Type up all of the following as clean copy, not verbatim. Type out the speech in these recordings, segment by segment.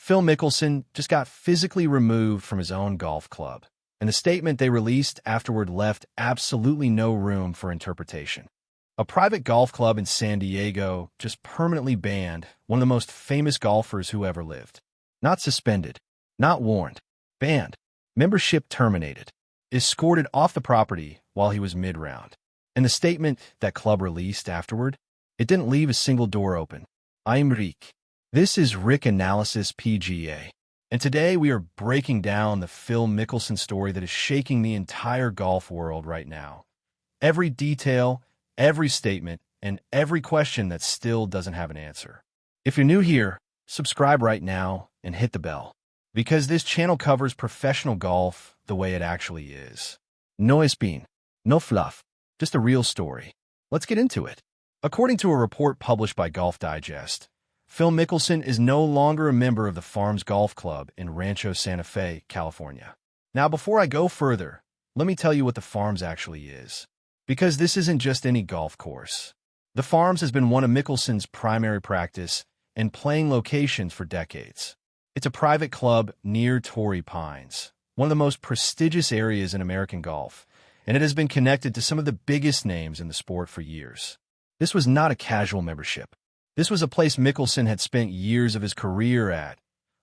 Phil Mickelson just got physically removed from his own golf club, and the statement they released afterward left absolutely no room for interpretation. A private golf club in San Diego just permanently banned one of the most famous golfers who ever lived. Not suspended, not warned, banned, membership terminated, escorted off the property while he was mid-round. And the statement that club released afterward, it didn't leave a single door open. I'm Rick. This is Rick Analysis PGA. And today we are breaking down the Phil Mickelson story that is shaking the entire golf world right now. Every detail, every statement, and every question that still doesn't have an answer. If you're new here, subscribe right now and hit the bell, because this channel covers professional golf the way it actually is. No spin, no fluff, just a real story. Let's get into it. According to a report published by Golf Digest, Phil Mickelson is no longer a member of the Farms Golf Club in Rancho Santa Fe, California. Now, before I go further, let me tell you what the Farms actually is, because this isn't just any golf course. The Farms has been one of Mickelson's primary practice and playing locations for decades. It's a private club near Torrey Pines, one of the most prestigious areas in American golf, and it has been connected to some of the biggest names in the sport for years. This was not a casual membership. This was a place Mickelson had spent years of his career at,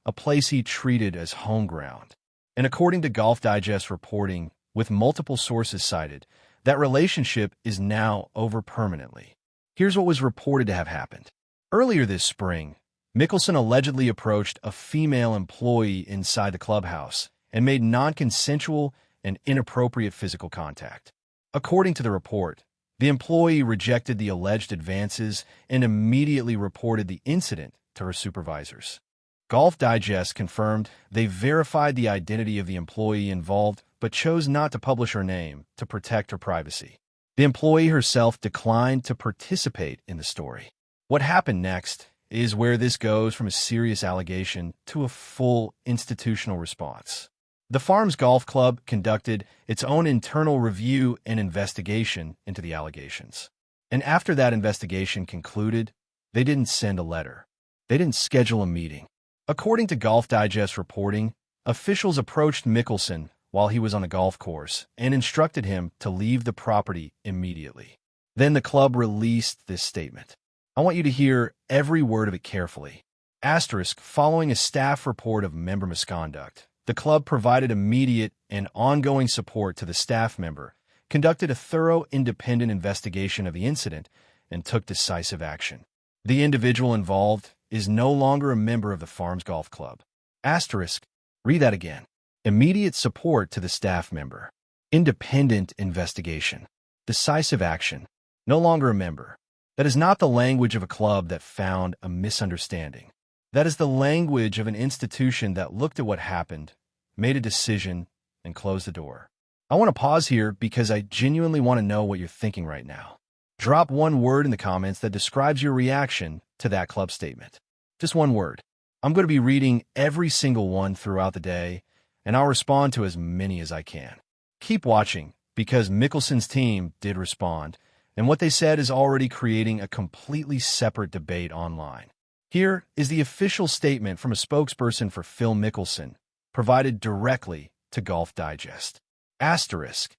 a place he treated as home ground. And according to Golf Digest reporting, with multiple sources cited, that relationship is now over permanently. Here's what was reported to have happened. Earlier this spring, Mickelson allegedly approached a female employee inside the clubhouse and made non-consensual and inappropriate physical contact. According to the report, the employee rejected the alleged advances and immediately reported the incident to her supervisors. Golf Digest confirmed they verified the identity of the employee involved but chose not to publish her name to protect her privacy. The employee herself declined to participate in the story. What happened next is where this goes from a serious allegation to a full institutional response. The Farms Golf Club conducted its own internal review and investigation into the allegations. And after that investigation concluded, they didn't send a letter. They didn't schedule a meeting. According to Golf Digest reporting, officials approached Mickelson while he was on a golf course and instructed him to leave the property immediately. Then the club released this statement. I want you to hear every word of it carefully. Asterisk, following a staff report of member misconduct, the club provided immediate and ongoing support to the staff member, conducted a thorough independent investigation of the incident, and took decisive action. The individual involved is no longer a member of the Farms Golf Club. Asterisk, read that again. Immediate support to the staff member. Independent investigation. Decisive action. No longer a member. That is not the language of a club that found a misunderstanding. That is the language of an institution that looked at what happened, made a decision, and closed the door. I want to pause here because I genuinely want to know what you're thinking right now. Drop one word in the comments that describes your reaction to that club statement. Just one word. I'm going to be reading every single one throughout the day, and I'll respond to as many as I can. Keep watching, because Mickelson's team did respond, and what they said is already creating a completely separate debate online. Here is the official statement from a spokesperson for Phil Mickelson, provided directly to Golf Digest. Asterisk,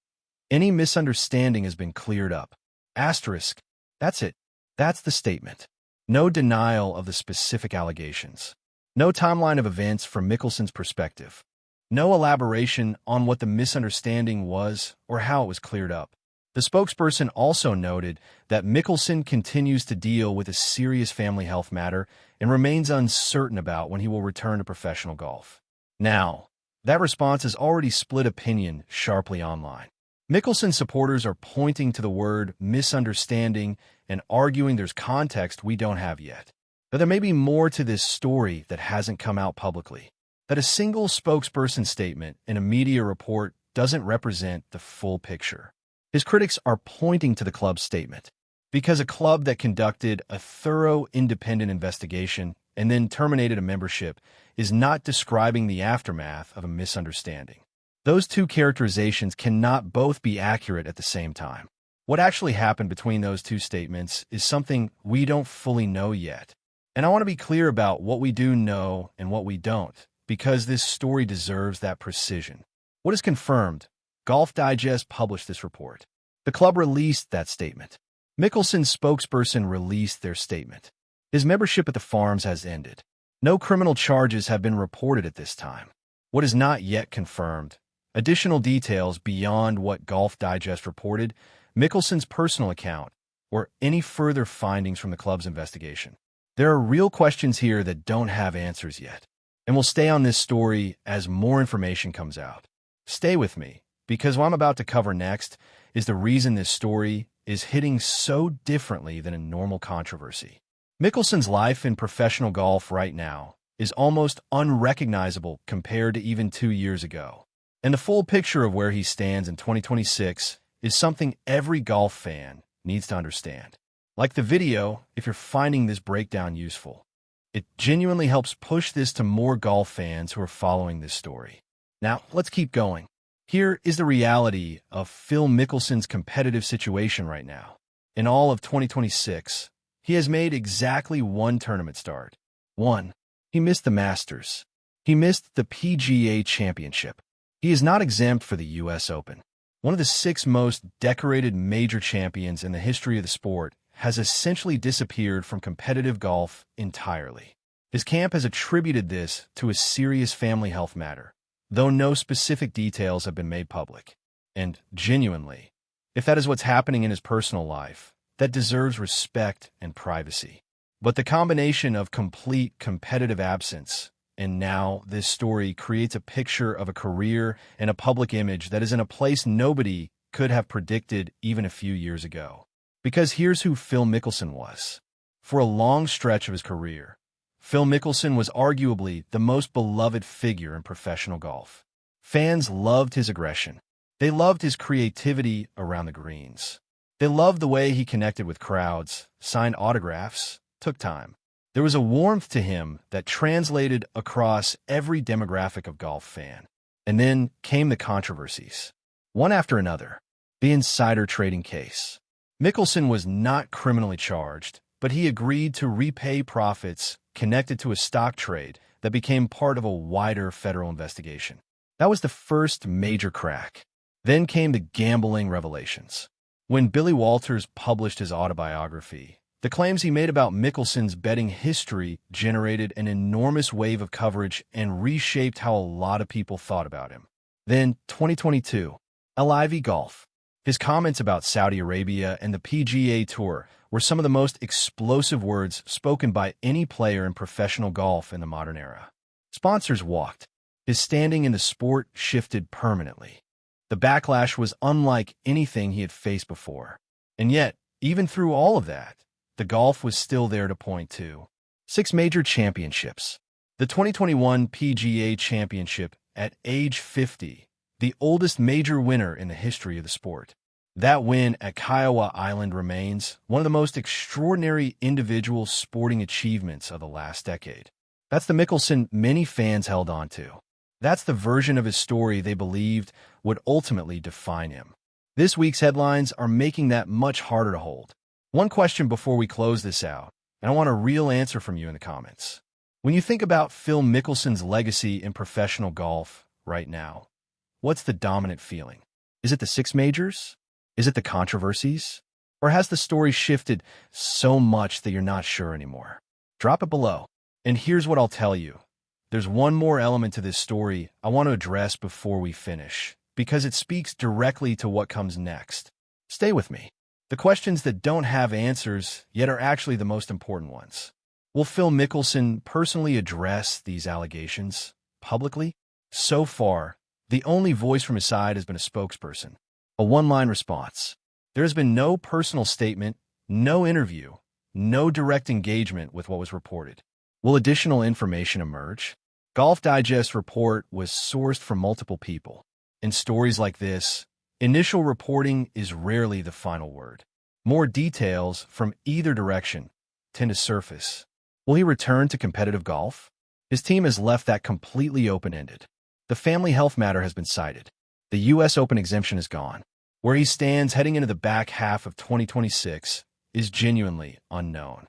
any misunderstanding has been cleared up. Asterisk, that's it. That's the statement. No denial of the specific allegations. No timeline of events from Mickelson's perspective. No elaboration on what the misunderstanding was or how it was cleared up. The spokesperson also noted that Mickelson continues to deal with a serious family health matter and remains uncertain about when he will return to professional golf. Now, that response has already split opinion sharply online. Mickelson supporters are pointing to the word misunderstanding and arguing there's context we don't have yet. That there may be more to this story that hasn't come out publicly. That a single spokesperson statement in a media report doesn't represent the full picture. His critics are pointing to the club's statement, because a club that conducted a thorough independent investigation and then terminated a membership is not describing the aftermath of a misunderstanding. Those two characterizations cannot both be accurate at the same time. What actually happened between those two statements is something we don't fully know yet. And I want to be clear about what we do know and what we don't, because this story deserves that precision. What is confirmed? Golf Digest published this report. The club released that statement. Mickelson's spokesperson released their statement. His membership at the Farms has ended. No criminal charges have been reported at this time. What is not yet confirmed? Additional details beyond what Golf Digest reported, Mickelson's personal account, or any further findings from the club's investigation. There are real questions here that don't have answers yet, and we'll stay on this story as more information comes out. Stay with me, because what I'm about to cover next is the reason this story is hitting so differently than a normal controversy. Mickelson's life in professional golf right now is almost unrecognizable compared to even 2 years ago. And the full picture of where he stands in 2026 is something every golf fan needs to understand. Like the video, if you're finding this breakdown useful, it genuinely helps push this to more golf fans who are following this story. Now, let's keep going. Here is the reality of Phil Mickelson's competitive situation right now. In all of 2026, he has made exactly one tournament start. 1. He missed the Masters. He missed the PGA Championship. He is not exempt for the U.S. Open. One of the 6 most decorated major champions in the history of the sport has essentially disappeared from competitive golf entirely. His camp has attributed this to a serious family health matter, though no specific details have been made public. And genuinely, if that is what's happening in his personal life, that deserves respect and privacy. But the combination of complete competitive absence and now this story creates a picture of a career and a public image that is in a place nobody could have predicted even a few years ago. Because here's who Phil Mickelson was. For a long stretch of his career, Phil Mickelson was arguably the most beloved figure in professional golf. Fans loved his aggression. They loved his creativity around the greens. They loved the way he connected with crowds, signed autographs, took time. There was a warmth to him that translated across every demographic of golf fan. And then came the controversies, one after another. The insider trading case. Mickelson was not criminally charged, but he agreed to repay profits connected to a stock trade that became part of a wider federal investigation. That was the first major crack. Then came the gambling revelations. When Billy Walters published his autobiography, the claims he made about Mickelson's betting history generated an enormous wave of coverage and reshaped how a lot of people thought about him. Then, 2022, LIV Golf. His comments about Saudi Arabia and the PGA Tour were some of the most explosive words spoken by any player in professional golf in the modern era. Sponsors walked. His standing in the sport shifted permanently. The backlash was unlike anything he had faced before. And yet, even through all of that, the golf was still there to point to. 6 major championships. The 2021 PGA Championship at age 50, the oldest major winner in the history of the sport. That win at Kiowa Island remains one of the most extraordinary individual sporting achievements of the last decade. That's the Mickelson many fans held on to. That's the version of his story they believed would ultimately define him. This week's headlines are making that much harder to hold. One question before we close this out, and I want a real answer from you in the comments. When you think about Phil Mickelson's legacy in professional golf right now, what's the dominant feeling? Is it the 6 majors? Is it the controversies? Or has the story shifted so much that you're not sure anymore? Drop it below. And here's what I'll tell you. There's one more element to this story I want to address before we finish, because it speaks directly to what comes next. Stay with me. The questions that don't have answers, yet are actually the most important ones. Will Phil Mickelson personally address these allegations publicly? So far, the only voice from his side has been a spokesperson, a one-line response. There has been no personal statement, no interview, no direct engagement with what was reported. Will additional information emerge? Golf Digest report was sourced from multiple people. In stories like this, initial reporting is rarely the final word. More details from either direction tend to surface. Will he return to competitive golf? His team has left that completely open-ended. The family health matter has been cited. The U.S. Open exemption is gone. Where he stands heading into the back half of 2026 is genuinely unknown.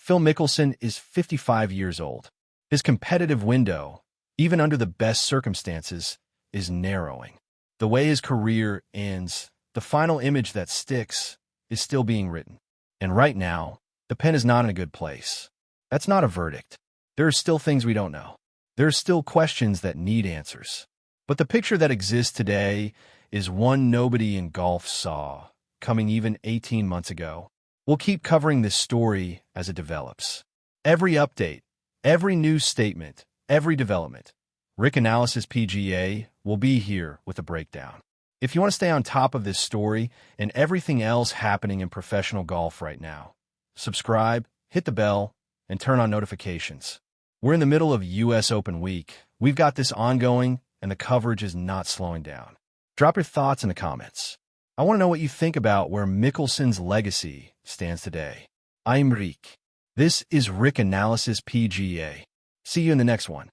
Phil Mickelson is 55 years old. His competitive window, even under the best circumstances, is narrowing. The way his career ends, the final image that sticks, is still being written. And right now, the pen is not in a good place. That's not a verdict. There are still things we don't know. There are still questions that need answers. But the picture that exists today is one nobody in golf saw, coming even 18 months ago. We'll keep covering this story as it develops. Every update, every news statement, every development, Rick Analysis PGA will be here with a breakdown. If you want to stay on top of this story and everything else happening in professional golf right now, subscribe, hit the bell, and turn on notifications. We're in the middle of US Open Week. We've got this ongoing, and the coverage is not slowing down. Drop your thoughts in the comments. I want to know what you think about where Mickelson's legacy stands today. I'm Rick. This is Rick Analysis PGA. See you in the next one.